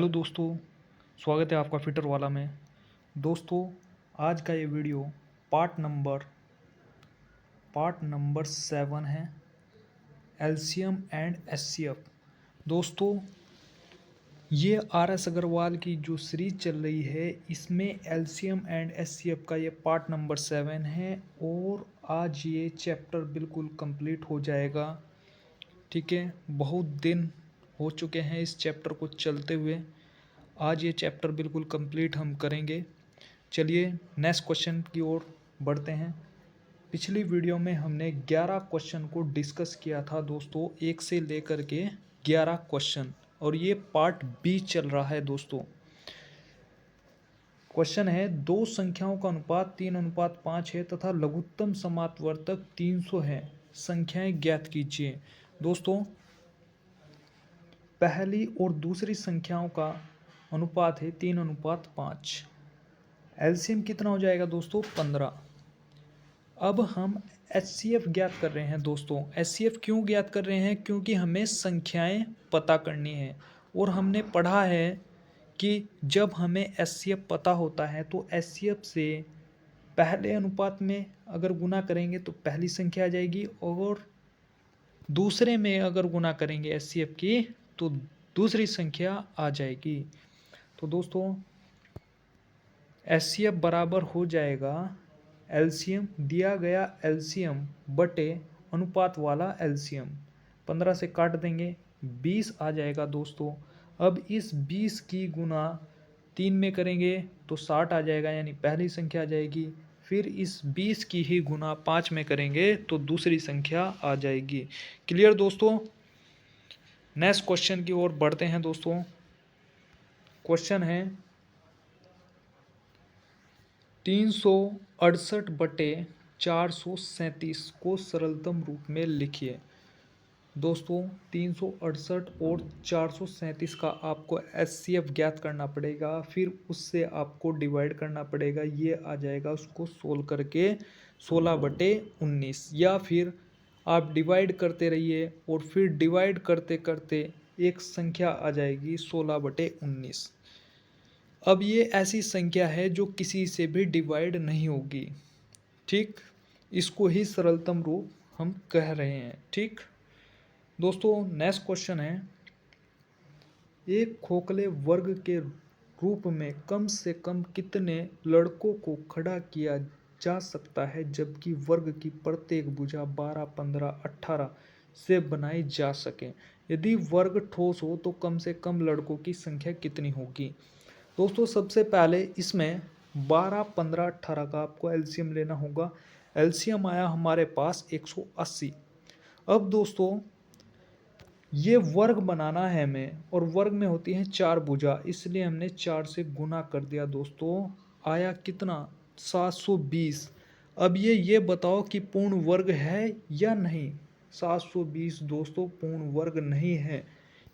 Hello दोस्तों, स्वागत है आपका फिटर वाला में। दोस्तों, आज का ये वीडियो पार्ट नंबर 7 है, एलसीएम एंड एचसीएफ। दोस्तों, ये आर.एस. अग्रवाल की जो सीरीज चल रही है, इसमें एलसीएम एंड एचसीएफ का ये पार्ट नंबर 7 है और आज ये चैप्टर बिल्कुल कंप्लीट हो जाएगा। ठीक है, बहुत दिन हो चुके हैं इस चैप्टर को चलते हुए। आज ये चैप्टर बिल्कुल कंप्लीट हम करेंगे। चलिए नेक्स्ट क्वेश्चन की ओर बढ़ते हैं। पिछली वीडियो में हमने 11 क्वेश्चन को डिस्कस किया था दोस्तों, 1 से लेकर के 11 क्वेश्चन, और ये पार्ट बी चल रहा है दोस्तों। क्वेश्चन है, दो संख्याओं का अनुपात 3:5 है तथा लघुत्तम समांतवर्तक 300 है, संख्याएं ज्ञात कीजिए। दोस्तों, पहली और दूसरी संख्याओं का अनुपात है 3:5। एलसीएम कितना हो जाएगा दोस्तों? 15। अब हम एचसीएफ ज्ञात कर रहे हैं दोस्तों। एचसीएफ क्यों ज्ञात कर रहे हैं? क्योंकि हमें संख्याएं पता करनी है और हमने पढ़ा है कि जब हमें एचसीएफ पता होता है तो एचसीएफ से पहले अनुपात में अगर गुना करेंगे तो पहली संख्या आ जाएगी, और दूसरे में अगर गुना करेंगे एचसीएफ की तो दूसरी संख्या आ जाएगी। तो दोस्तों, एचसीएफ बराबर हो जाएगा एलसीएम, दिया गया एलसीएम बटे अनुपात वाला एलसीएम। 15 से काट देंगे, 20 आ जाएगा दोस्तों। अब इस 20 की गुना 3 में करेंगे तो 60 आ जाएगा, यानी पहली संख्या आ जाएगी। फिर इस 20 की ही गुना 5 में करेंगे तो दूसरी संख्या आ जाएगी। क्लियर दोस्तों? नेक्स्ट क्वेश्चन की ओर बढ़ते हैं दोस्तों। क्वेश्चन है, 368 बटे 437 को सरलतम रूप में लिखिए। दोस्तों, 368 और 437 का आपको एचसीएफ ज्ञात करना पड़ेगा, फिर उससे आपको डिवाइड करना पड़ेगा। ये आ जाएगा, उसको सोल्व करके 16/19, या फिर आप डिवाइड करते रहिए और फिर डिवाइड करते करते एक संख्या आ जाएगी 16/19। अब ये ऐसी संख्या है जो किसी से भी डिवाइड नहीं होगी। ठीक, इसको ही सरलतम रूप हम कह रहे हैं। ठीक दोस्तों, नेक्स्ट क्वेश्चन है, एक खोखले वर्ग के रूप में कम से कम कितने लड़कों को खड़ा किया जा सकता है जबकि वर्ग की प्रत्येक भुजा 12, 15, 18 से बनाई जा सके। यदि वर्ग ठोस हो तो कम से कम लड़कों की संख्या कितनी होगी? दोस्तों, सबसे पहले इसमें 12, 15, 18 का आपको एलसीएम लेना होगा। एलसीएम आया हमारे पास 180। अब दोस्तों, ये वर्ग बनाना है हमें, और वर्ग में होती हैं 4 भुजा, इसलिए हमने 4 से गुना कर दिया दोस्तों। आया कितना? 720। अब ये बताओ कि पूर्ण वर्ग है या नहीं? 720 दोस्तों पूर्ण वर्ग नहीं है,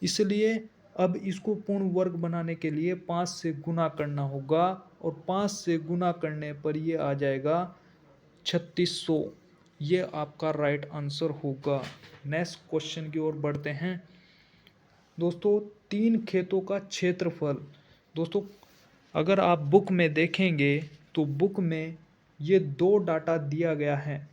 इसलिए अब इसको पूर्ण वर्ग बनाने के लिए 5 से गुना करना होगा, और 5 से गुना करने पर ये आ जाएगा 3600। ये आपका राइट आंसर होगा। नेक्स्ट क्वेश्चन की ओर बढ़ते हैं दोस्तों। 3 खेतों का क्षेत्रफल। दोस्तों, अगर आप बुक में देखेंगे तो बुक में ये 2 डाटा दिया गया है।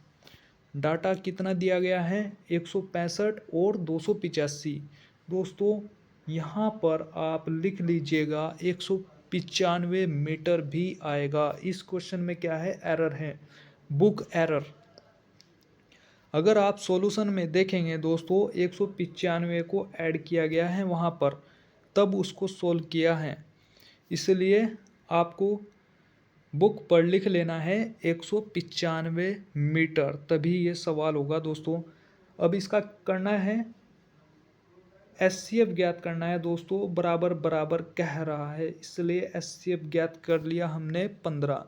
डाटा कितना दिया गया है? 165 और 285। दोस्तों, यहाँ पर आप लिख लीजिएगा 195 मीटर भी आएगा। इस क्वेश्चन में क्या है? एरर है, बुक एरर। अगर आप सॉल्यूशन में देखेंगे दोस्तों, 195 को ऐड किया गया है वहाँ पर, तब उसको सोल्व किया है, इसलिए आपको बुक पर लिख लेना है 195 मीटर, तभी ये सवाल होगा दोस्तों। अब इसका करना है एचसीएफ ज्ञात करना है दोस्तों। बराबर बराबर कह रहा है, इसलिए एचसीएफ ज्ञात कर लिया हमने 15।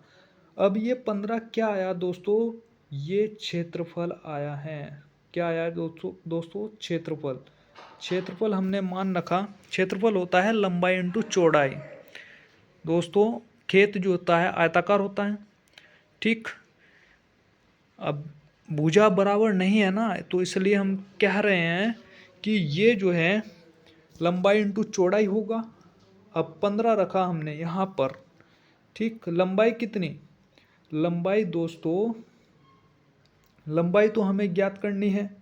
अब ये 15 क्या आया दोस्तों? ये क्षेत्रफल आया है। क्या आया दोस्तों? क्षेत्रफल। क्षेत्रफल हमने मान रखा, क्षेत्रफल होता है लंबाई इंटू चौड़ाई। दोस्तों, खेत जो होता है आयताकार होता है। ठीक, अब भुजा बराबर नहीं है ना, तो इसलिए हम कह रहे हैं कि ये जो है लंबाई इंटू चौड़ाई होगा। अब 15 रखा हमने यहाँ पर, ठीक। लंबाई कितनी, लंबाई दोस्तों, लंबाई तो हमें ज्ञात करनी है,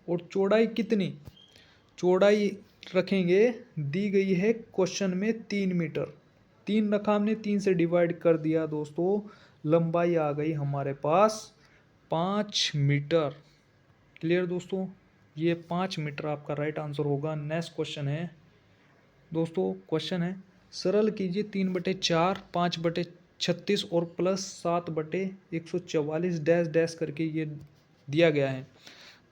और चौड़ाई कितनी, चौड़ाई रखेंगे, दी गई है क्वेश्चन में 3 मीटर, 3 रखा हमने, 3 से डिवाइड कर दिया दोस्तों, लंबाई आ गई हमारे पास 5 मीटर। क्लियर दोस्तों, ये 5 मीटर आपका राइट आंसर होगा। नेक्स्ट क्वेश्चन है दोस्तों, क्वेश्चन है सरल कीजिए 3/4 5/36 और प्लस 7/144 डैश डैश करके ये दिया गया है।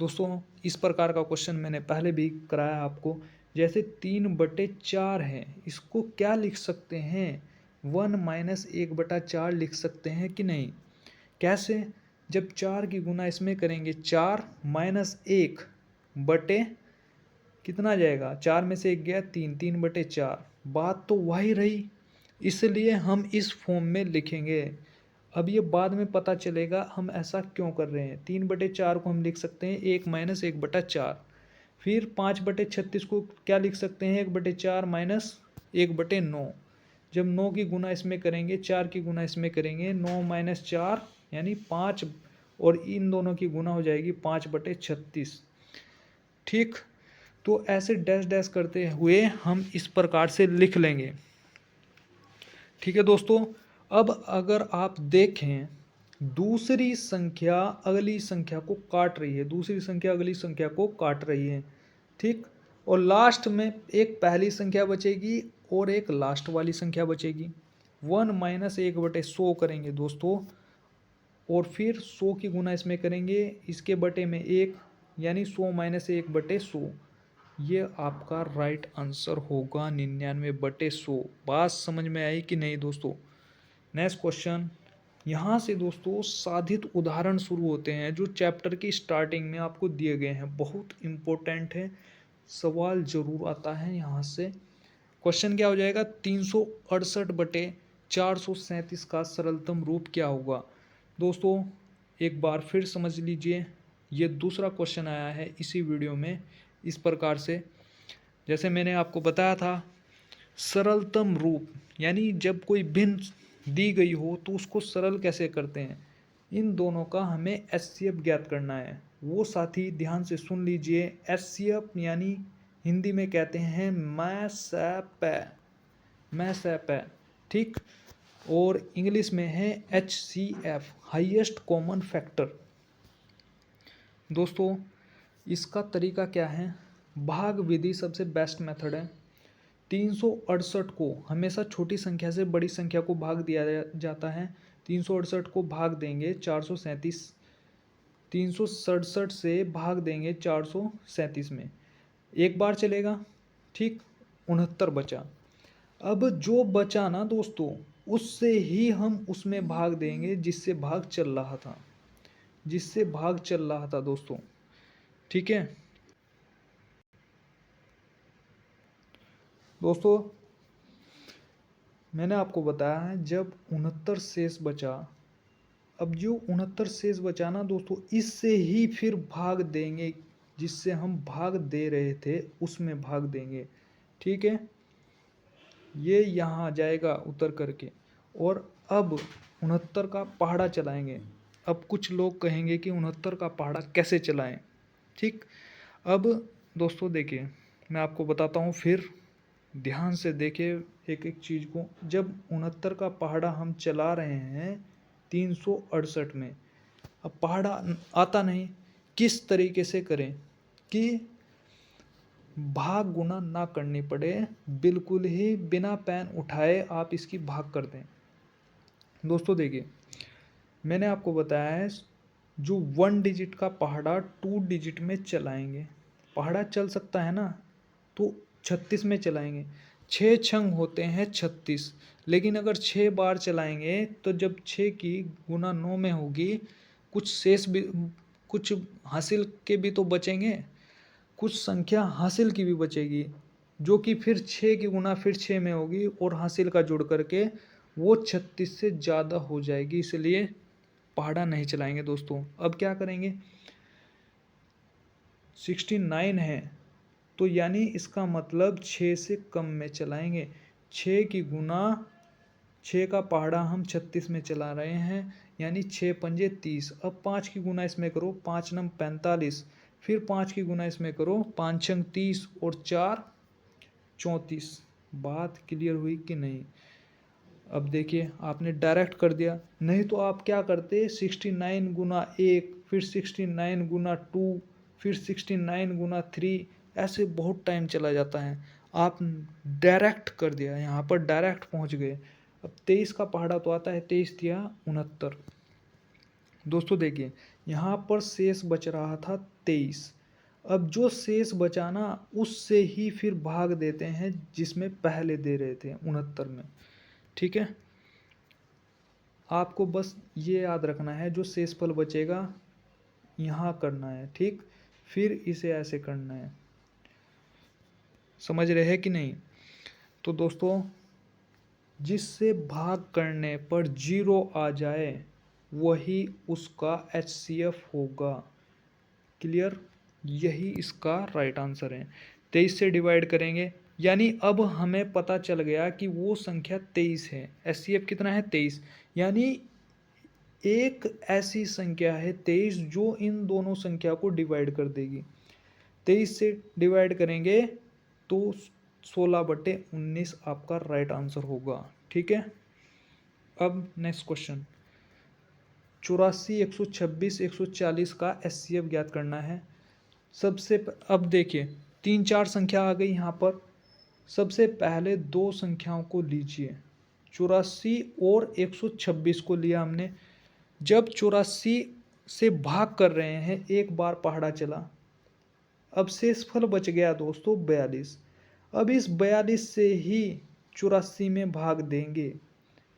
दोस्तों इस प्रकार का क्वेश्चन मैंने पहले भी कराया आपको। जैसे 3/4 है, इसको क्या लिख सकते हैं, 1 - 1/4 लिख सकते हैं कि नहीं। कैसे, जब 4 की गुना इसमें करेंगे 4 - 1 बटे कितना जाएगा, 4 में से 1 गया 3, 3/4, बात तो वही रही, इसलिए हम इस फॉर्म में लिखेंगे। अब ये बाद में पता चलेगा हम ऐसा क्यों कर रहे हैं। 3/4 को हम लिख सकते हैं 1 - 1/4, फिर 5/36 को क्या लिख सकते हैं, 1/4 - 1/9। जब 9 की गुना इसमें करेंगे, 4 की गुना इसमें करेंगे, 9 - 4 यानी 5, और इन दोनों की गुना हो जाएगी 5/36, ठीक। तो ऐसे डैश डैश करते हुए हम इस प्रकार से लिख लेंगे, ठीक है दोस्तों। अब अगर आप देखें, दूसरी संख्या अगली संख्या को काट रही है, दूसरी संख्या अगली संख्या को काट रही है, ठीक। और लास्ट में एक पहली संख्या बचेगी और एक लास्ट वाली संख्या बचेगी। 1 - 1/100 करेंगे दोस्तों, और फिर 100 की गुना इसमें करेंगे, इसके बटे में 1, यानी 100 - 1/100। ये आपका राइट आंसर होगा 99/100। बात समझ में आई कि नहीं दोस्तों। नेक्स्ट क्वेश्चन, यहाँ से दोस्तों साधित उदाहरण शुरू होते हैं जो चैप्टर की स्टार्टिंग में आपको दिए गए हैं, बहुत इम्पोर्टेंट है, सवाल जरूर आता है यहाँ से। क्वेश्चन क्या हो जाएगा, 368/437 का सरलतम रूप क्या होगा। दोस्तों एक बार फिर समझ लीजिए, ये दूसरा क्वेश्चन आया है इसी वीडियो में इस प्रकार से। जैसे मैंने आपको बताया था, सरलतम रूप यानी जब कोई भिन्न दी गई हो तो उसको सरल कैसे करते हैं, इन दोनों का हमें एचसीएफ ज्ञात करना है। वो साथी ध्यान से सुन लीजिए, एचसीएफ यानी हिंदी में कहते हैं मैं सै पै, ठीक। और इंग्लिश में है एचसीएफ, हाईएस्ट कॉमन फैक्टर। दोस्तों इसका तरीका क्या है, भाग विधि सबसे बेस्ट मेथड है। 368 को हमेशा छोटी संख्या से बड़ी संख्या को भाग दिया जाता है। 368 को भाग देंगे 437, 367 से भाग देंगे 437 में, एक बार चलेगा, ठीक। 69 बचा। अब जो बचा ना दोस्तों, उससे ही हम उसमें भाग देंगे जिससे भाग चल रहा था, जिससे भाग चल रहा था दोस्तों, ठीक है दोस्तों। मैंने आपको बताया है जब 69 शेष बचा, अब जो 69 शेष बचा ना दोस्तों, इससे ही फिर भाग देंगे, जिससे हम भाग दे रहे थे उसमें भाग देंगे, ठीक है। ये यहाँ आ जाएगा उतर करके, और अब 69 का पहाड़ा चलाएंगे। अब कुछ लोग कहेंगे कि 69 का पहाड़ा कैसे चलाएं, ठीक। अब दोस्तों देखिए मैं आपको बताता हूँ, फिर ध्यान से देखिए एक एक चीज़ को। जब 69 का पहाड़ा हम चला रहे हैं 368 में, अब पहाड़ा आता नहीं, किस तरीके से करें कि भाग गुना ना करनी पड़े, बिल्कुल ही बिना पेन उठाए आप इसकी भाग कर दें। दोस्तों देखिए मैंने आपको बताया है, जो 1 डिजिट का पहाड़ा 2 डिजिट में चलाएंगे, पहाड़ा चल सकता है ना, तो 36 में चलाएंगे। 6 छंग होते हैं 36, लेकिन अगर 6 बार चलाएंगे तो जब 6 की गुना 9 में होगी, कुछ शेष भी, कुछ हासिल के भी तो बचेंगे, कुछ संख्या हासिल की भी बचेगी, जो कि फिर 6 की गुना फिर 6 में होगी, और हासिल का जुड़ करके वो 36 से ज़्यादा हो जाएगी, इसलिए पहाड़ा नहीं चलाएंगे दोस्तों। अब क्या करेंगे, 69 है तो यानी इसका मतलब 6 से कम में चलाएंगे, 6 की गुना 6 का पहाड़ा हम 36 में चला रहे हैं, यानी 6 पंजे 30। अब 5 की गुना इसमें करो, 5 नम 45, फिर 5 की गुना इसमें करो, 5 छंग 30 और 4 34। बात क्लियर हुई कि नहीं? अब देखिए आपने डायरेक्ट कर दिया, नहीं तो आप क्या करते, 69 गुना 1, फिर 69 गुना 2, फिर 69 गुना 3, ऐसे बहुत टाइम चला जाता है। आप डायरेक्ट कर दिया, यहाँ पर डायरेक्ट पहुँच गए। अब 23 का पहाड़ा तो आता है, 23 दिया 69। दोस्तों देखिए यहाँ पर शेष बच रहा था 23। अब जो शेष बचा ना, उससे ही फिर भाग देते हैं जिसमें पहले दे रहे थे 69 में। ठीक है, आपको बस ये याद रखना है, जो शेषफल बचेगा यहाँ करना है। ठीक, फिर इसे ऐसे करना है। समझ रहे हैं कि नहीं? तो दोस्तों जिससे भाग करने पर 0 आ जाए वही उसका HCF होगा। क्लियर? यही इसका राइट आंसर है। 23 से डिवाइड करेंगे, यानी अब हमें पता चल गया कि वो संख्या 23 है। HCF कितना है? 23। यानी एक ऐसी संख्या है 23 जो इन दोनों संख्या को डिवाइड कर देगी। 23 से डिवाइड करेंगे तो 16/19 आपका राइट आंसर होगा। ठीक है, अब नेक्स्ट क्वेश्चन, 84, 126, 140 का HCF ज्ञात करना है। अब देखिए 3-4 संख्या आ गई यहाँ पर। सबसे पहले दो संख्याओं को लीजिए, 84 और 126 को लिया हमने। जब 84 से भाग कर रहे हैं, एक बार पहाड़ा चला, अब शेषफल बच गया दोस्तों 42। अब इस 42 से ही 84 में भाग देंगे।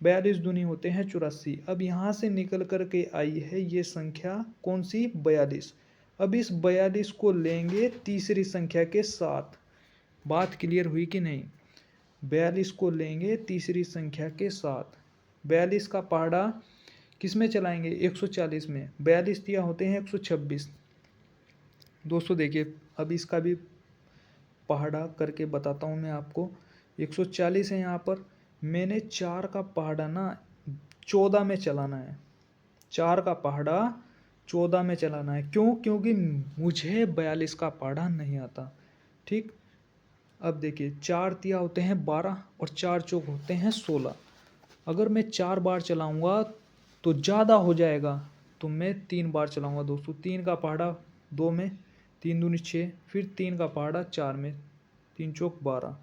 42 दूनी होते हैं 84। अब यहाँ से निकल कर के आई है ये संख्या कौन सी? 42। अब इस 42 को लेंगे तीसरी संख्या के साथ। बात क्लियर हुई कि नहीं? 42 को लेंगे तीसरी संख्या के साथ। 42 का पहाड़ा किस में चलाएंगे? 140 में। 42 दिया होते हैं 126। दोस्तों देखिए अब इसका भी पहाड़ा करके बताता हूँ मैं आपको। 140 है यहाँ पर, मैंने 4 का पहाड़ा ना 14 में चलाना है। 4 का पहाड़ा 14 में चलाना है। क्यों? क्योंकि मुझे 42 का पहाड़ा नहीं आता। ठीक, अब देखिए 4 तिया होते हैं 12 और 4 चौक होते हैं 16। अगर मैं 4 बार चलाऊंगा तो ज़्यादा हो जाएगा, तो मैं 3 बार चलाऊंगा दोस्तों। 3 का पहाड़ा 2 में, 3 दूनी 6, फिर 3 का पहाड़ा 4 में, 3 चौक 12,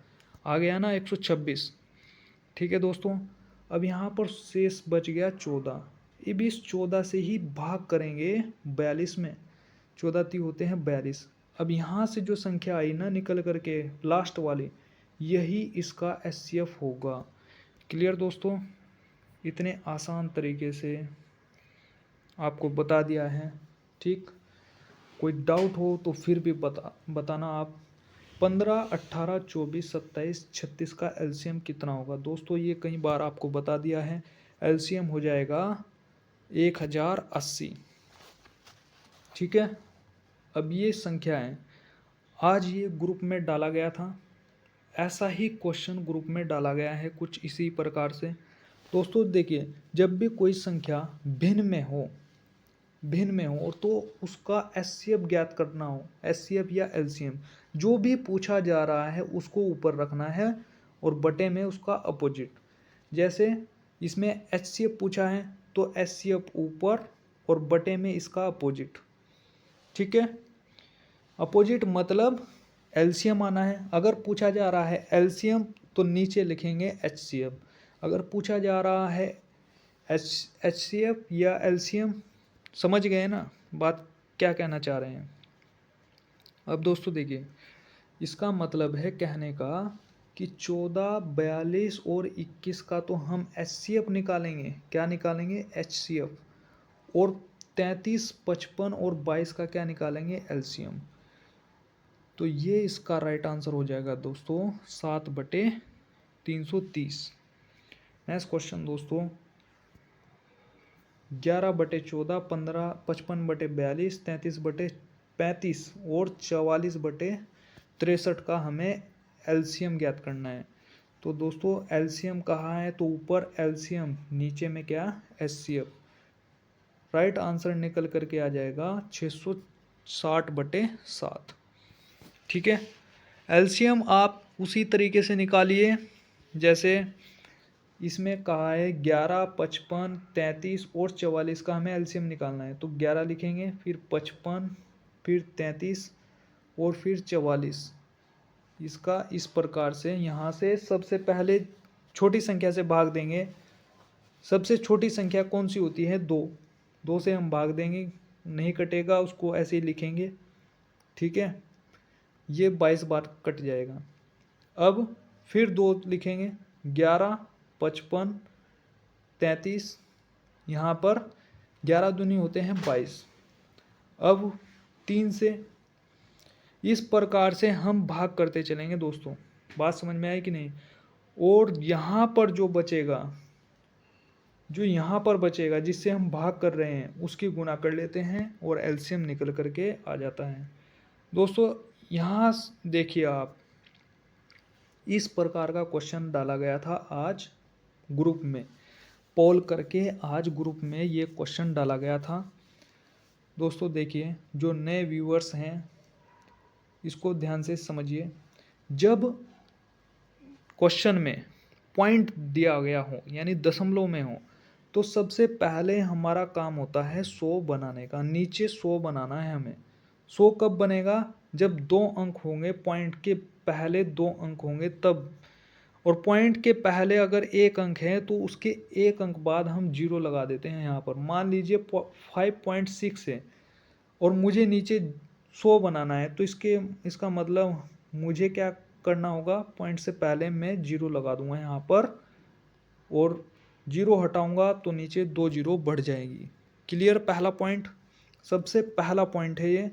आ गया ना 126। ठीक है दोस्तों, अब यहाँ पर शेष बच गया 14। अब इस 14 से ही भाग करेंगे 42 में। 14 ती होते हैं 42। अब यहाँ से जो संख्या आई ना निकल करके लास्ट वाली, यही इसका HCF होगा। क्लियर दोस्तों? इतने आसान तरीके से आपको बता दिया है। ठीक, कोई डाउट हो तो फिर भी बताना आप। 15, 18, 24, 27, 36 का LCM कितना होगा? दोस्तों ये कई बार आपको बता दिया है। LCM हो जाएगा 1080। ठीक है, अब ये संख्या है, आज ये ग्रुप में डाला गया था। ऐसा ही क्वेश्चन ग्रुप में डाला गया है कुछ इसी प्रकार से। दोस्तों देखिए जब भी कोई संख्या भिन्न में हो और तो उसका HCF ज्ञात करना हो, HCF या LCM, जो भी पूछा जा रहा है उसको ऊपर रखना है और बटे में उसका अपोजिट। जैसे इसमें HCF पूछा है तो HCF ऊपर और बटे में इसका अपोजिट। ठीक है, अपोजिट मतलब LCM आना है। अगर पूछा जा रहा है LCM तो नीचे लिखेंगे HCF। अगर पूछा जा रहा है HCF या LCM, समझ गए ना बात क्या कहना चाह रहे हैं? अब दोस्तों देखिए इसका मतलब है कहने का कि 14, 42 और 21 का तो हम HCF निकालेंगे। क्या निकालेंगे? HCF। और 33, 55 और 22 का क्या निकालेंगे? LCM। तो ये इसका राइट आंसर हो जाएगा दोस्तों 7/330। नेक्स्ट क्वेश्चन दोस्तों, 11/14, 15, 55/42, 33/35 और 44/63 का हमें LCM ज्ञात करना है। तो दोस्तों एलसीएम कहाँ है, तो ऊपर एलसीएम, नीचे में क्या, एचसीएफ। राइट आंसर निकल करके आ जाएगा 660/7। ठीक है, एलसीएम आप उसी तरीके से निकालिए जैसे इसमें कहा है 11, 55, 33 और 44 का हमें एलसीएम निकालना है। तो 11 लिखेंगे, फिर 55, फिर 33 और फिर 44। इसका इस प्रकार से यहाँ से सबसे पहले छोटी संख्या से भाग देंगे। सबसे छोटी संख्या कौन सी होती है, 2। 2 से हम भाग देंगे, नहीं कटेगा, उसको ऐसे ही लिखेंगे। ठीक है, ये 22 बार कट जाएगा। अब फिर 2 लिखेंगे, 11, 55, 33, यहाँ पर 11 दूनी होते हैं 22। अब 3 से इस प्रकार से हम भाग करते चलेंगे दोस्तों। बात समझ में आई कि नहीं। और यहाँ पर जो बचेगा, जो यहाँ पर बचेगा जिससे हम भाग कर रहे हैं, उसकी गुणा कर लेते हैं और एलसीएम निकल करके आ जाता है। दोस्तों यहाँ देखिए आप, इस प्रकार का क्वेश्चन डाला गया था आज ग्रुप में, पोल करके आज ग्रुप में ये क्वेश्चन डाला गया था। दोस्तों देखिए, जो नए व्यूअर्स हैं इसको ध्यान से समझिए। जब क्वेश्चन में पॉइंट दिया गया हो, यानी दशमलव में हो, तो सबसे पहले हमारा काम होता है 100 बनाने का। नीचे 100 बनाना है हमें। 100 कब बनेगा, जब 2 अंक होंगे, पॉइंट के पहले 2 अंक होंगे तब। और पॉइंट के पहले अगर 1 अंक है तो उसके 1 अंक बाद हम 0 लगा देते हैं। यहाँ पर मान लीजिए 5.6 है और मुझे नीचे 100 बनाना है, तो इसका मतलब मुझे क्या करना होगा, पॉइंट से पहले मैं 0 लगा दूंगा यहाँ पर, और 0 हटाऊंगा तो नीचे 2 0 बढ़ जाएगी। क्लियर। पहला पॉइंट, सबसे पहला पॉइंट है ये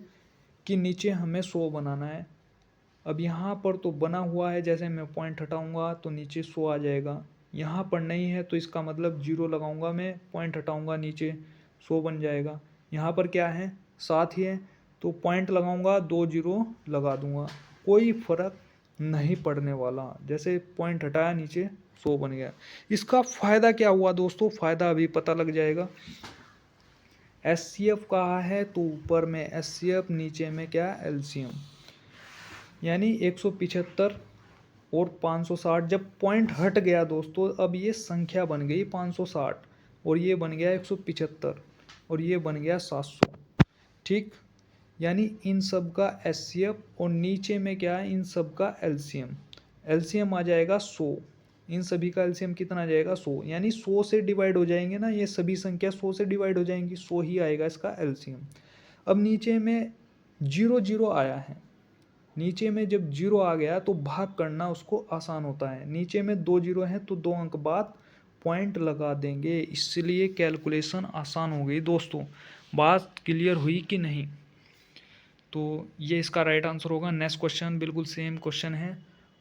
कि नीचे हमें 100 बनाना है। अब यहाँ पर तो बना हुआ है, जैसे मैं पॉइंट हटाऊंगा तो नीचे 100 आ जाएगा। यहाँ पर नहीं है तो इसका मतलब 0 लगाऊंगा मैं, पॉइंट हटाऊंगा, नीचे 100 बन जाएगा। यहाँ पर क्या है, 7 ही है, तो पॉइंट लगाऊंगा, 2 0 लगा दूंगा, कोई फर्क नहीं पड़ने वाला। जैसे पॉइंट हटाया, नीचे 100 बन गया। इसका फ़ायदा क्या हुआ दोस्तों, फ़ायदा अभी पता लग जाएगा। एचसीएफ कहा है तो ऊपर में एचसीएफ, नीचे में क्या, एलसीएम, यानी 175 और 560। जब पॉइंट हट गया दोस्तों, अब ये संख्या बन गई 560 और ये बन गया 175 और ये बन गया 700। ठीक, यानी इन सब का एचसीएफ और नीचे में क्या है, इन सब का एलसीएम। एलसीएम आ जाएगा 100। इन सभी का एलसीएम कितना आ जाएगा, 100। यानी 100 से डिवाइड हो जाएंगे ना, ये सभी संख्या 100 से डिवाइड हो जाएंगी, 100 ही आएगा इसका एलसीएम। अब नीचे में 0 0 आया है, नीचे में जब 0 आ गया तो भाग करना उसको आसान होता है। नीचे में 2 0 हैं तो 2 अंक बाद पॉइंट लगा देंगे, इसलिए कैलकुलेशन आसान हो गई दोस्तों। बात क्लियर हुई कि नहीं। तो ये इसका राइट आंसर होगा। नेक्स्ट क्वेश्चन बिल्कुल सेम क्वेश्चन है।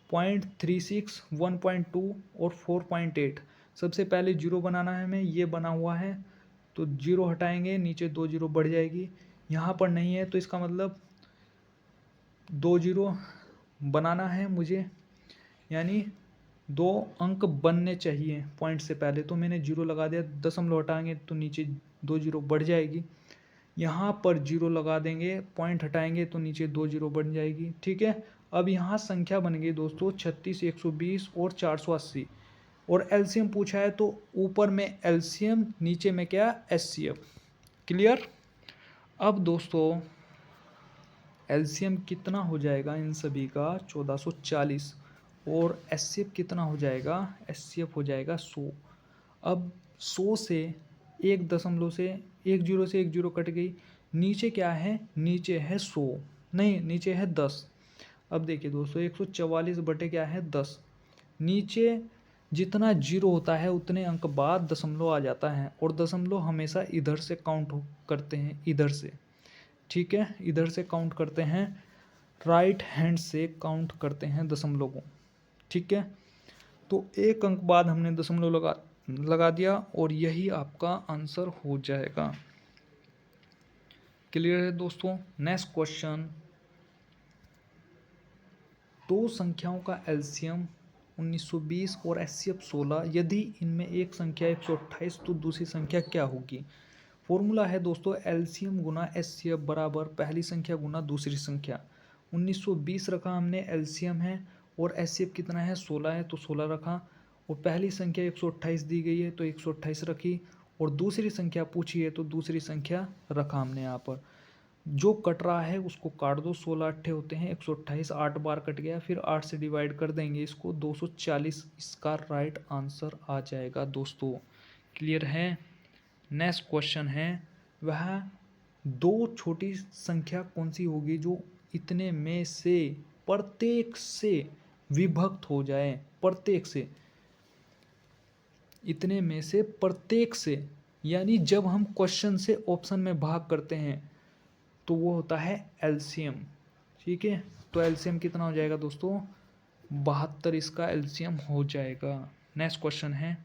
0.36, 1.2 और 4.8। सबसे पहले 0 बनाना है हमें, ये बना हुआ है तो 0 हटाएंगे, नीचे 2 0 बढ़ जाएगी। यहाँ पर नहीं है तो इसका मतलब 2 0 बनाना है मुझे, यानी 2 अंक बनने चाहिए पॉइंट से पहले, तो मैंने 0 लगा दिया। दशमलव हटाएंगे तो नीचे 2 0 बढ़ जाएगी। यहाँ पर 0 लगा देंगे, पॉइंट हटाएंगे तो नीचे 2 0 बन जाएगी। ठीक है, अब यहाँ संख्या बन गई दोस्तों 36, 120 और 480। और एलसीएम पूछा है तो ऊपर में एलसीएम, नीचे में क्या, एचसीएफ। क्लियर। अब दोस्तों एलसीएम कितना हो जाएगा इन सभी का, 1440, और एचसीएफ कितना हो जाएगा, एचसीएफ हो जाएगा 100। अब 100 से 1 0 से 1 0 कट गई। नीचे क्या है, नीचे है 100, नहीं नीचे है 10। अब देखिए दोस्तों 144 बटे क्या है, 10। नीचे जितना 0 होता है उतने अंक बाद दशमलव आ जाता है, और दशमलव हमेशा इधर से काउंट करते हैं, इधर से। ठीक है, इधर से काउंट करते हैं, राइट हैंड से काउंट करते हैं दशमलव को। ठीक है, तो 1 अंक बाद हमने दशमलव लगा दिया और यही आपका आंसर हो जाएगा। क्लियर है दोस्तों। नेक्स्ट क्वेश्चन, दो संख्याओं का एलसीएम 1920 और एचसीएफ 16, यदि इनमें एक संख्या 128 तो दूसरी संख्या क्या होगी। फॉर्मूला है दोस्तों एलसीएम गुना एचसीएफ बराबर पहली संख्या गुना दूसरी संख्या। 1920 रखा हमने, एलसीएम है, और एचसीएफ कितना है 16 है तो 16 रखा, और पहली संख्या 128 दी गई है तो 128 रखी, और दूसरी संख्या पूछी है तो दूसरी संख्या रखा हमने यहाँ पर। जो कट रहा है उसको काट दो, 16 अट्ठे होते हैं 128, 8 बार कट गया, फिर 8 से डिवाइड कर देंगे इसको, 240 इसका राइट आंसर आ जाएगा दोस्तों। क्लियर है। नेक्स्ट क्वेश्चन है, वह दो छोटी संख्या कौन सी होगी जो इतने में से प्रत्येक से विभक्त हो जाए। प्रत्येक से, इतने में से प्रत्येक से, यानी जब हम क्वेश्चन से ऑप्शन में भाग करते हैं तो वो होता है एलसीएम। ठीक है, तो एलसीएम कितना हो जाएगा दोस्तों 72 इसका एलसीएम हो जाएगा। नेक्स्ट क्वेश्चन है,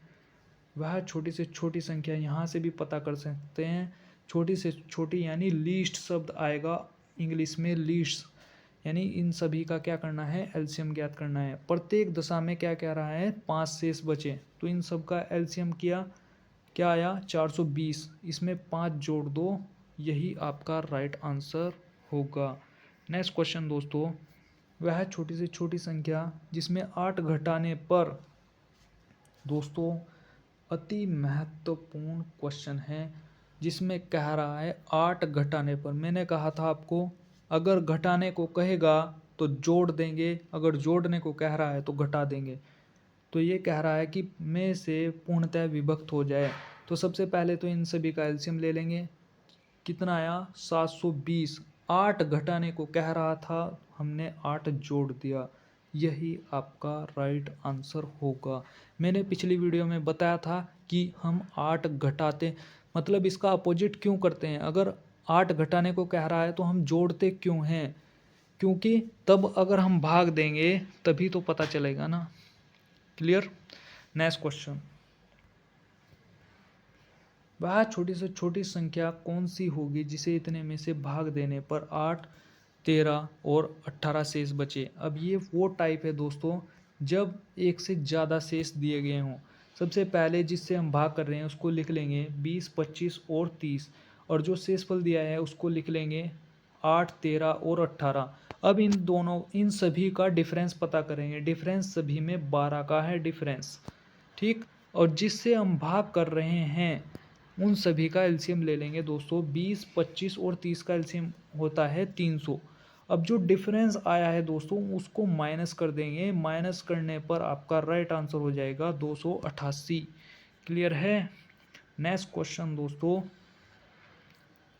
वह छोटी से छोटी संख्या, यहाँ से भी पता कर सकते हैं, छोटी से छोटी यानी लीस्ट शब्द आएगा इंग्लिश में, लीस्ट, यानी इन सभी का क्या करना है एलसीएम ज्ञात करना है। प्रत्येक दशा में क्या कह रहा है 5 शेष बचे, तो इन सब का एलसीएम किया, क्या आया 420, इसमें 5 जोड़ दो, यही आपका राइट आंसर होगा। नेक्स्ट क्वेश्चन दोस्तों, वह छोटी से छोटी संख्या जिसमें 8 घटाने पर, दोस्तों अति महत्वपूर्ण क्वेश्चन है, जिसमें कह रहा है 8 घटाने पर। मैंने कहा था आपको अगर घटाने को कहेगा तो जोड़ देंगे, अगर जोड़ने को कह रहा है तो घटा देंगे। तो ये कह रहा है कि में से पूर्णतः विभक्त हो जाए, तो सबसे पहले तो इन सभी का एलसीएम ले लेंगे। कितना आया 720, 8 घटाने को कह रहा था, हमने 8 जोड़ दिया, यही आपका राइट आंसर होगा। मैंने पिछली वीडियो में बताया था कि हम 8 घटाते, मतलब इसका अपोजिट क्यों करते हैं। अगर 8 घटाने को कह रहा है तो हम जोड़ते क्यों हैं, क्योंकि तब अगर हम भाग देंगे तभी तो पता चलेगा ना। क्लियर। नेक्स्ट क्वेश्चन, वह छोटी से छोटी संख्या कौन सी होगी जिसे इतने में से भाग देने पर 8, 13 और 18 शेष बचे। अब ये वो टाइप है दोस्तों जब एक से ज़्यादा शेष दिए गए हों। सबसे पहले जिससे हम भाग कर रहे हैं उसको लिख लेंगे 20, 25 और 30, और जो शेषफल दिया है उसको लिख लेंगे 8, 13 और 18। अब इन सभी का डिफरेंस पता करेंगे, डिफरेंस सभी में 12 का है डिफरेंस। ठीक, और जिससे हम भाग कर रहे हैं उन सभी का एलसीएम ले लेंगे दोस्तों। 20, 25 और 30 का एलसीएम होता है 300। अब जो डिफरेंस आया है दोस्तों उसको माइनस कर देंगे, माइनस करने पर आपका राइट आंसर हो जाएगा 288। क्लियर है। नेक्स्ट क्वेश्चन दोस्तों,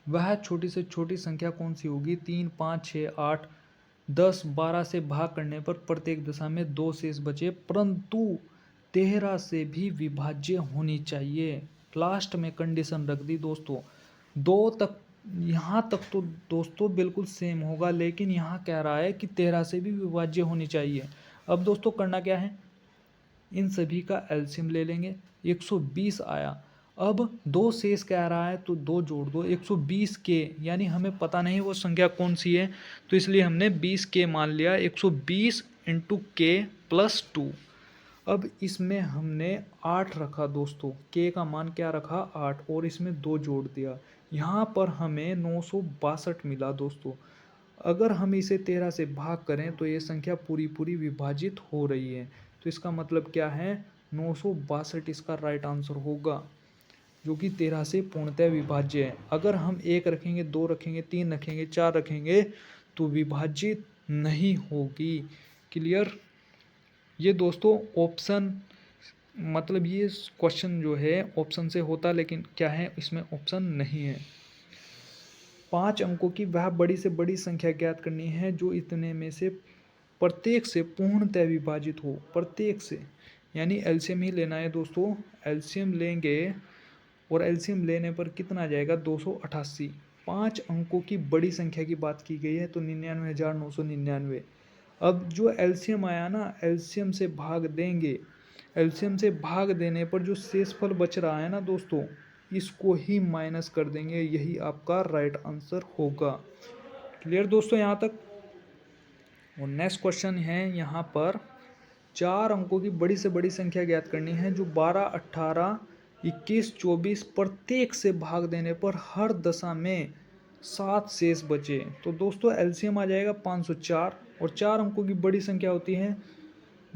वह छोटी से छोटी संख्या कौन सी होगी 3, 5, 6, 8, 10, 12 से भाग करने पर प्रत्येक दशा में 2 शेष बचे परंतु 13 से भी विभाज्य होनी चाहिए। लास्ट में कंडीशन रख दी दोस्तों। 2 तक, यहाँ तक तो दोस्तों बिल्कुल सेम होगा, लेकिन यहाँ कह रहा है कि 13 से भी विभाज्य होनी चाहिए। अब दोस्तों करना क्या है, इन सभी का एलसीएम ले लेंगे। 120 आया, अब 2 शेष कह रहा है तो 2 जोड़ दो, 120 के, यानी हमें पता नहीं वो संख्या कौन सी है तो इसलिए हमने 20 के मान लिया। 120 इंटू के प्लस 2। अब इसमें हमने 8 रखा दोस्तों, के का मान क्या रखा 8, और इसमें 2 जोड़ दिया, यहाँ पर हमें 962 मिला दोस्तों। अगर हम इसे 13 से भाग करें तो ये संख्या पूरी पूरी विभाजित हो रही है, तो इसका मतलब क्या है 962 इसका राइट आंसर होगा, जो कि 13 से पूर्णतः विभाज्य है। अगर हम 1 रखेंगे, 2 रखेंगे, 3 रखेंगे, 4 रखेंगे तो विभाजित नहीं होगी। क्लियर। ये दोस्तों ऑप्शन, मतलब ये क्वेश्चन जो है ऑप्शन से होता, लेकिन क्या है इसमें ऑप्शन नहीं है। 5 अंकों की वह बड़ी से बड़ी संख्या ज्ञात करनी है जो इतने में से प्रत्येक से पूर्णतः विभाजित हो। प्रत्येक से यानी एलसीएम ही लेना है दोस्तों। एलसीएम लेंगे और एलसीएम लेने पर कितना आ जाएगा 288। 5 अंकों की बड़ी संख्या की बात की गई है तो 99,999। अब जो एलसीएम आया ना, एलसीएम से भाग देंगे, एलसीएम से भाग देने पर जो शेषफल बच रहा है ना दोस्तों, इसको ही माइनस कर देंगे, यही आपका राइट आंसर होगा। क्लियर दोस्तों यहाँ तक। और नेक्स्ट क्वेश्चन है यहाँ पर 4 अंकों की बड़ी से बड़ी संख्या ज्ञात करनी है जो 12, 18, 21, 24 प्रत्येक से भाग देने पर हर दशा में 7 शेष बचे। तो दोस्तों एलसीएम आ जाएगा 504 और 4 अंकों की बड़ी संख्या होती है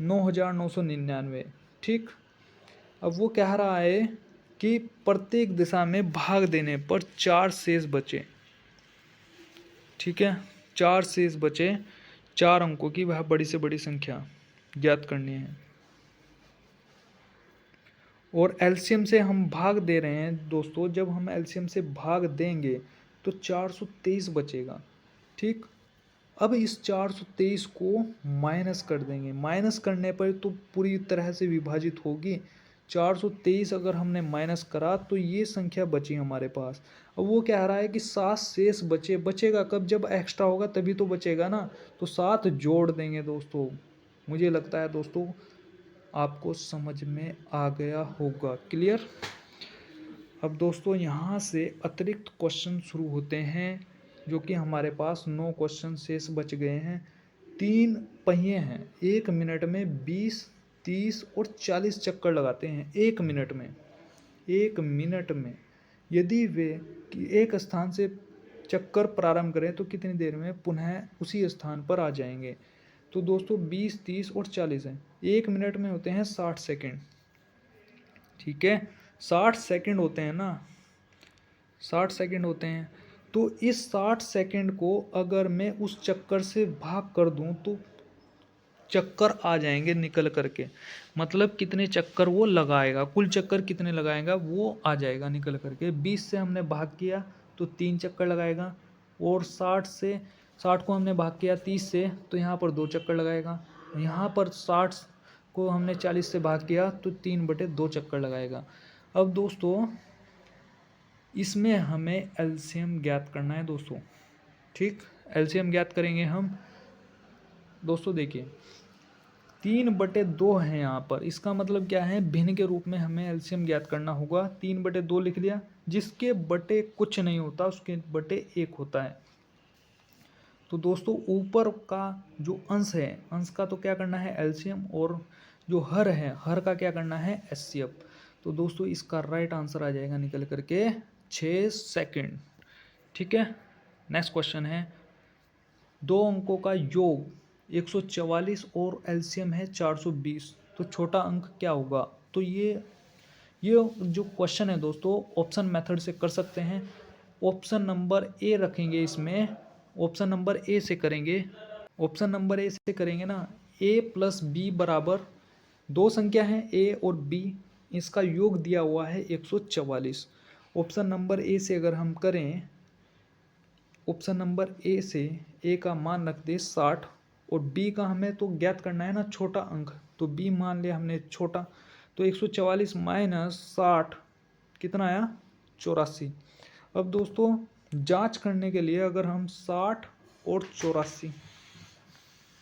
9999। ठीक, अब वो कह रहा है कि प्रत्येक दिशा में भाग देने पर 4 शेष बचे। ठीक है, 4 शेष बचे, 4 अंकों की वह बड़ी से बड़ी संख्या ज्ञात करनी है और एलसीएम से हम भाग दे रहे हैं दोस्तों। जब हम एलसीएम से भाग देंगे तो 423 बचेगा। ठीक, अब इस 423 को माइनस कर देंगे। माइनस करने पर तो पूरी तरह से विभाजित होगी। 423 अगर हमने माइनस करा तो ये संख्या बची हमारे पास। अब वो कह रहा है कि 7 शेष बचेगा कब? जब एक्स्ट्रा होगा तभी तो बचेगा ना। तो 7 जोड़ देंगे दोस्तों। मुझे लगता है दोस्तों आपको समझ में आ गया होगा। क्लियर? अब दोस्तों यहाँ से अतिरिक्त क्वेश्चन शुरू होते हैं जो कि हमारे पास 9 क्वेश्चन शेष बच गए हैं। 3 पहिए हैं, 1 मिनट में 20, 30 और 40 चक्कर लगाते हैं। 1 मिनट में, 1 मिनट में यदि वे एक स्थान से चक्कर प्रारंभ करें तो कितनी देर में पुनः उसी स्थान पर आ जाएंगे? तो दोस्तों 20, 30 और 40 है। 1 मिनट में होते हैं 60 सेकेंड। ठीक है, 60 सेकेंड होते हैं ना, 60 सेकेंड होते हैं। तो इस 60 सेकेंड को अगर मैं उस चक्कर से भाग कर दूं तो चक्कर आ जाएंगे निकल करके। मतलब कितने चक्कर वो लगाएगा, कुल चक्कर कितने लगाएगा वो आ जाएगा निकल करके। 20 से हमने भाग किया तो 3 चक्कर लगाएगा और 60 को हमने भाग किया 30 से तो यहाँ पर 2 चक्कर लगाएगा। यहाँ पर 60 को हमने 40 से भाग किया तो 3/2 चक्कर लगाएगा। अब दोस्तों इसमें हमें एलसीएम ज्ञात करना है दोस्तों। ठीक, एलसीएम ज्ञात करेंगे हम दोस्तों। देखिए 3/2 है यहाँ पर, इसका मतलब क्या है? भिन्न के रूप में हमें एलसीएम ज्ञात करना होगा। 3/2 लिख लिया, जिसके बटे कुछ नहीं होता उसके बटे 1 होता है। तो दोस्तों ऊपर का जो अंश है, अंश का तो क्या करना है? एलसीएम, और जो हर है, हर का क्या करना है? एचसीएफ। तो दोस्तों इसका राइट आंसर आ जाएगा निकल करके 6 सेकेंड। ठीक है, नेक्स्ट क्वेश्चन है 2 अंकों का योग 144 और एलसीएम है 420, तो छोटा अंक क्या होगा? तो ये जो क्वेश्चन है दोस्तों ऑप्शन मेथड से कर सकते हैं। ऑप्शन नंबर ए रखेंगे इसमें, ऑप्शन नंबर ए से करेंगे। ऑप्शन नंबर ए से करेंगे ना, ए प्लस बी बराबर 2 संख्या है ए और बी, इसका योग दिया हुआ है 144। ऑप्शन नंबर ए से अगर हम करें, ऑप्शन नंबर ए से ए का मान रख दे 60 और बी का हमें तो ज्ञात करना है ना छोटा अंक, तो बी मान लिया हमने छोटा। तो 144 माइनस 60 कितना आया? 84। अब दोस्तों जांच करने के लिए अगर हम 60 और 84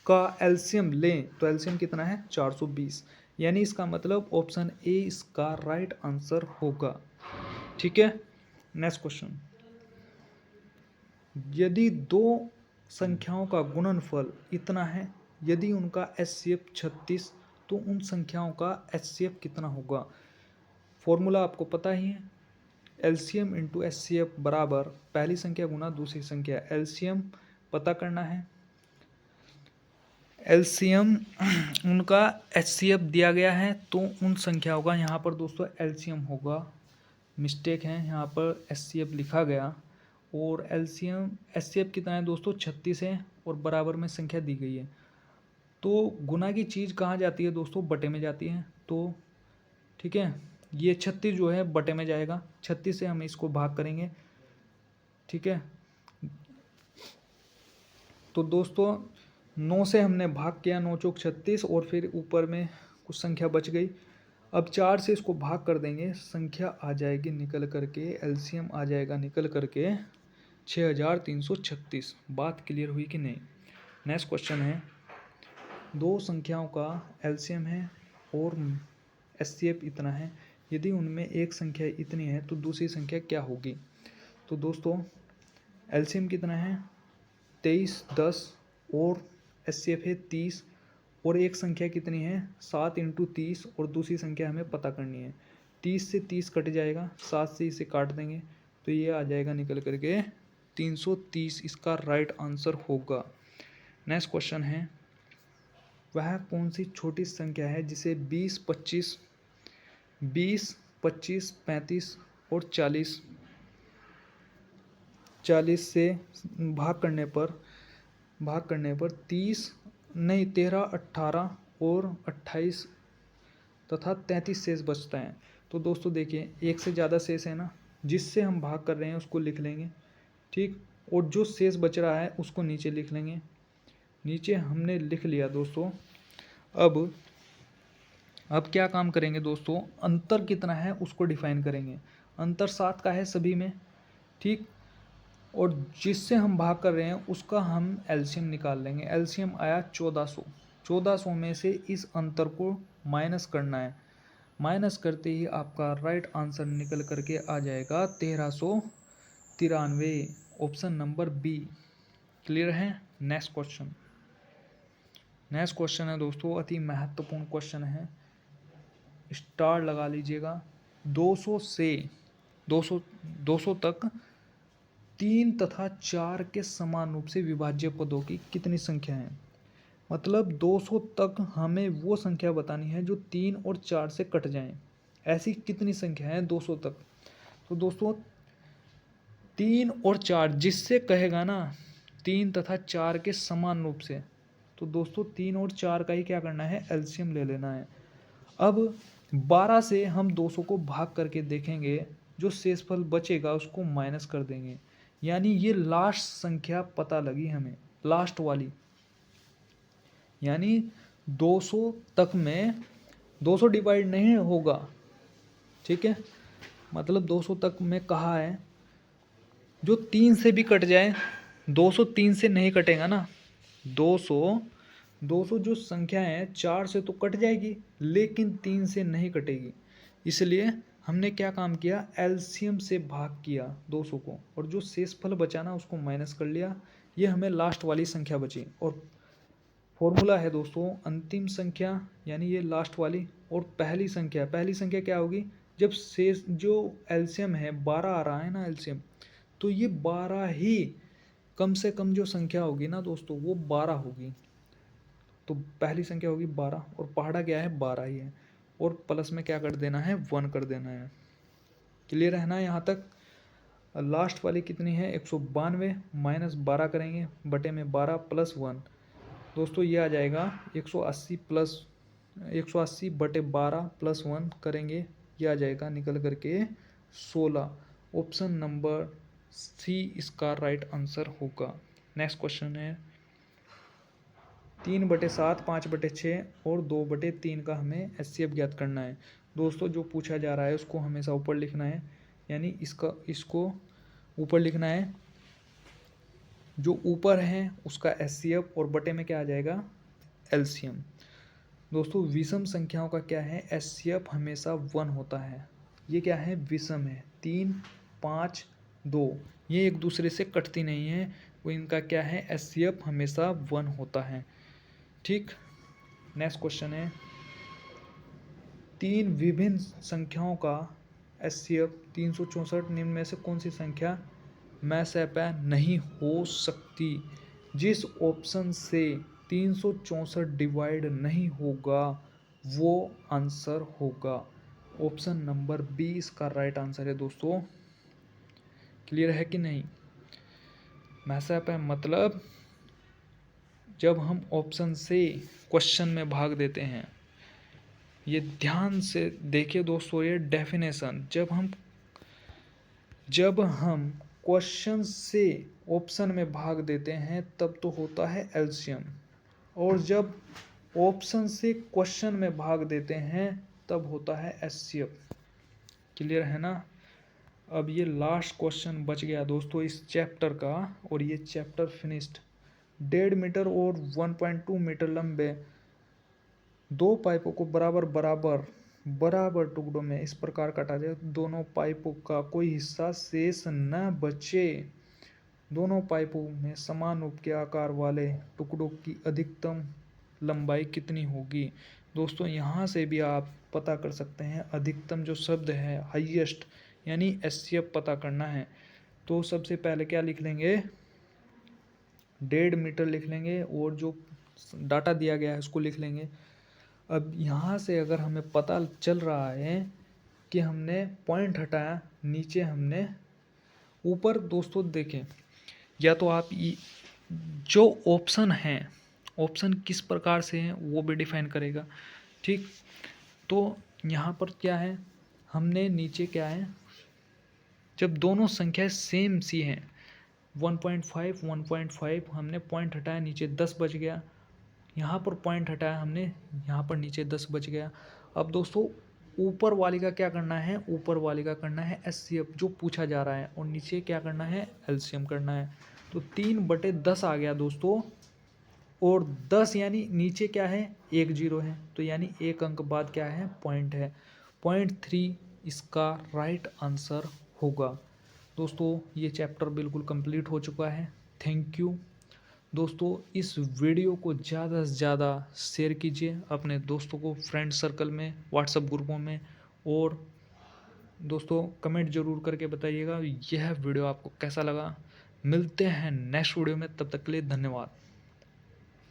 का एलसीएम लें तो एलसीएम कितना है? 420। यानी इसका मतलब ऑप्शन ए इसका राइट आंसर होगा। ठीक है, नेक्स्ट क्वेश्चन। यदि 2 संख्याओं का गुणनफल इतना है, यदि उनका एचसीएफ 36, तो उन संख्याओं का एचसीएफ कितना होगा? फॉर्मूला आपको पता ही है, एलसीएम इंटू एचसीएफ बराबर पहली संख्या गुना दूसरी संख्या। एलसीएम पता करना है, एलसीएम उनका एचसीएफ दिया गया है तो उन संख्याओं का यहाँ पर दोस्तों एलसीएम होगा। मिस्टेक है, यहाँ पर एचसीएफ लिखा गया और एलसीएम एचसीएफ कितना है दोस्तों? 36 है और बराबर में संख्या दी गई है। तो गुना की चीज़ कहाँ जाती है दोस्तों? बटे में जाती है। तो ठीक है, ये 36 जो है बटे में जाएगा, 36 से हम इसको भाग करेंगे। ठीक है, तो दोस्तों 9 से हमने भाग किया, 9 चौक 36 और फिर ऊपर में कुछ संख्या बच गई। अब 4 से इसको भाग कर देंगे, संख्या आ जाएगी निकल करके, एलसीएम आ जाएगा निकल करके 6336। बात क्लियर हुई कि नहीं? नेक्स्ट क्वेश्चन है 2 संख्याओं का एलसीएम है और एचसीएफ इतना है, यदि उनमें एक संख्या इतनी है तो दूसरी संख्या क्या होगी? तो दोस्तों एलसीएम कितना है? 23, 10 और एचसीएफ है 30 और एक संख्या कितनी है 7 इंटू 30 और दूसरी संख्या हमें पता करनी है। 30 से 30 कट जाएगा, 7 से इसे काट देंगे तो ये आ जाएगा निकल करके 330 इसका राइट आंसर होगा। नेक्स्ट क्वेश्चन है, वह कौन सी छोटी संख्या है जिसे 20, 25, 35 और 40 से भाग करने पर 13, 18 और 28 तथा 33 शेष बचता है। तो दोस्तों देखिए, एक से ज़्यादा शेष है ना, जिससे हम भाग कर रहे हैं उसको लिख लेंगे, ठीक, और जो शेष बच रहा है उसको नीचे लिख लेंगे। नीचे हमने लिख लिया दोस्तों। अब क्या काम करेंगे दोस्तों, अंतर कितना है उसको डिफाइन करेंगे। अंतर 7 का है सभी में, ठीक, और जिससे हम भाग कर रहे हैं उसका हम एलसीएम निकाल लेंगे। एलसीएम आया 1400। 1400 में से इस अंतर को माइनस करना है। माइनस करते ही आपका राइट आंसर निकल करके आ जाएगा 1393, ऑप्शन नंबर बी। क्लियर है। नेक्स्ट क्वेश्चन है दोस्तों, अति महत्वपूर्ण क्वेश्चन है, स्टार लगा लीजिएगा। 200 तक 3 तथा 4 के समान रूप से विभाज्य पदों की कितनी संख्या है। मतलब 200 तक हमें वो संख्या बतानी है जो 3 और 4 से कट जाएं। ऐसी कितनी संख्या है 200 तक। तो दोस्तों 3 और 4 जिससे कहेगा ना 3 तथा 4 के समान रूप से, तो दोस्तों 3 और 4 का ही क्या करना है, एलसीएम ले लेना है। अब 12 से हम 200 को भाग करके देखेंगे, जो शेषफल बचेगा उसको माइनस कर देंगे, यानी ये लास्ट संख्या पता लगी हमें, लास्ट वाली। यानी 200 तक में 200 डिवाइड नहीं होगा, ठीक है, मतलब 200 तक में कहा है जो 3 से भी कट जाए। 200 3 से नहीं कटेगा ना, 200 जो संख्या है 4 से तो कट जाएगी लेकिन 3 से नहीं कटेगी। इसलिए हमने क्या काम किया, एलसीएम से भाग किया 200 को, और जो शेषफल बचा ना उसको माइनस कर लिया। ये हमें लास्ट वाली संख्या बची, और फॉर्मूला है दोस्तों अंतिम संख्या यानी ये लास्ट वाली, और पहली संख्या क्या होगी, जब शेष जो एलसीएम है 12 आ रहा है ना एलसीएम, तो ये 12 ही कम से कम जो संख्या होगी ना दोस्तों वो 12 होगी। तो पहली संख्या होगी 12 और पहाड़ा क्या है 12 ही है, और प्लस में क्या कर देना है 1 कर देना है। क्लियर है ना यहाँ तक। लास्ट वाली कितनी है 192, माइनस 12 करेंगे बटे में 12 प्लस 1, दोस्तों ये आ जाएगा 180 बटे 12 प्लस 1 करेंगे, ये आ जाएगा निकल करके 16। ऑप्शन नंबर सी इसका राइट आंसर होगा। नेक्स्ट क्वेश्चन है, 3/7, 5/6 और 2/3 का हमें एचसीएफ ज्ञात करना है। दोस्तों जो पूछा जा रहा है उसको हमेशा ऊपर लिखना है, यानी इसको ऊपर लिखना है, जो ऊपर है उसका एचसीएफ और बटे में क्या आ जाएगा एलसीएम। दोस्तों विषम संख्याओं का क्या है, एचसीएफ हमेशा 1 होता है। ये क्या है, विषम है, 3, 5, 2 ये एक दूसरे से कटती नहीं है, वो इनका क्या है एचसीएफ हमेशा 1 होता है, ठीक। नेक्स्ट क्वेश्चन है, 3 विभिन्न संख्याओं का एचसीएफ 364 निम्न में से कौन सी संख्या में से नहीं हो सकती। जिस ऑप्शन से 364 डिवाइड नहीं होगा वो आंसर होगा। ऑप्शन नंबर बी इसका राइट आंसर है दोस्तों। क्लियर है कि नहीं। मैसेप है मतलब जब हम ऑप्शन से क्वेश्चन में भाग देते हैं, ये ध्यान से देखिए दोस्तों, ये डेफिनेशन जब हम क्वेश्चन से ऑप्शन में भाग देते हैं तब तो होता है एलसीएम, और जब ऑप्शन से क्वेश्चन में भाग देते हैं तब होता है एचसीएफ। क्लियर है ना। अब ये लास्ट क्वेश्चन बच गया दोस्तों इस चैप्टर का, और ये चैप्टर फिनिश्ड। 1.5 मीटर और 1.2 मीटर लंबे 2 पाइपों को बराबर टुकड़ों में इस प्रकार काटा जाए दोनों पाइपों का कोई हिस्सा शेष न बचे। दोनों पाइपों में समान रूप के आकार वाले टुकड़ों की अधिकतम लंबाई कितनी होगी। दोस्तों यहाँ से भी आप पता कर सकते हैं अधिकतम जो शब्द है हाईएस्ट यानी एचसीएफ पता करना है। तो सबसे पहले क्या लिख लेंगे, 1.5 मीटर लिख लेंगे और जो डाटा दिया गया है उसको लिख लेंगे। अब यहाँ से अगर हमें पता चल रहा है कि हमने पॉइंट हटाया, नीचे हमने ऊपर, दोस्तों देखें, या तो आप जो ऑप्शन हैं, ऑप्शन किस प्रकार से हैं वो भी डिफाइन करेगा। ठीक, तो यहाँ पर क्या है, हमने नीचे क्या है, जब दोनों संख्याएं सेम सी हैं 1.5 1.5 हमने पॉइंट हटाया, नीचे 10 बच गया। यहाँ पर पॉइंट हटाया हमने, यहाँ पर नीचे 10 बच गया। अब दोस्तों ऊपर वाली का क्या करना है, ऊपर वाली का करना है एचसीएफ जो पूछा जा रहा है, और नीचे क्या करना है, एलसीएम करना है। तो 3/10 आ गया दोस्तों, और 10 यानी नीचे क्या है, 1 0 है, तो यानी एक अंक बाद क्या है, पॉइंट है। 0.3 इसका राइट आंसर होगा। दोस्तों ये चैप्टर बिल्कुल कंप्लीट हो चुका है। थैंक यू दोस्तों। इस वीडियो को ज़्यादा से ज़्यादा शेयर कीजिए अपने दोस्तों को, फ्रेंड सर्कल में, व्हाट्सएप ग्रुपों में, और दोस्तों कमेंट जरूर करके बताइएगा यह वीडियो आपको कैसा लगा। मिलते हैं नेक्स्ट वीडियो में, तब तक के लिए धन्यवाद।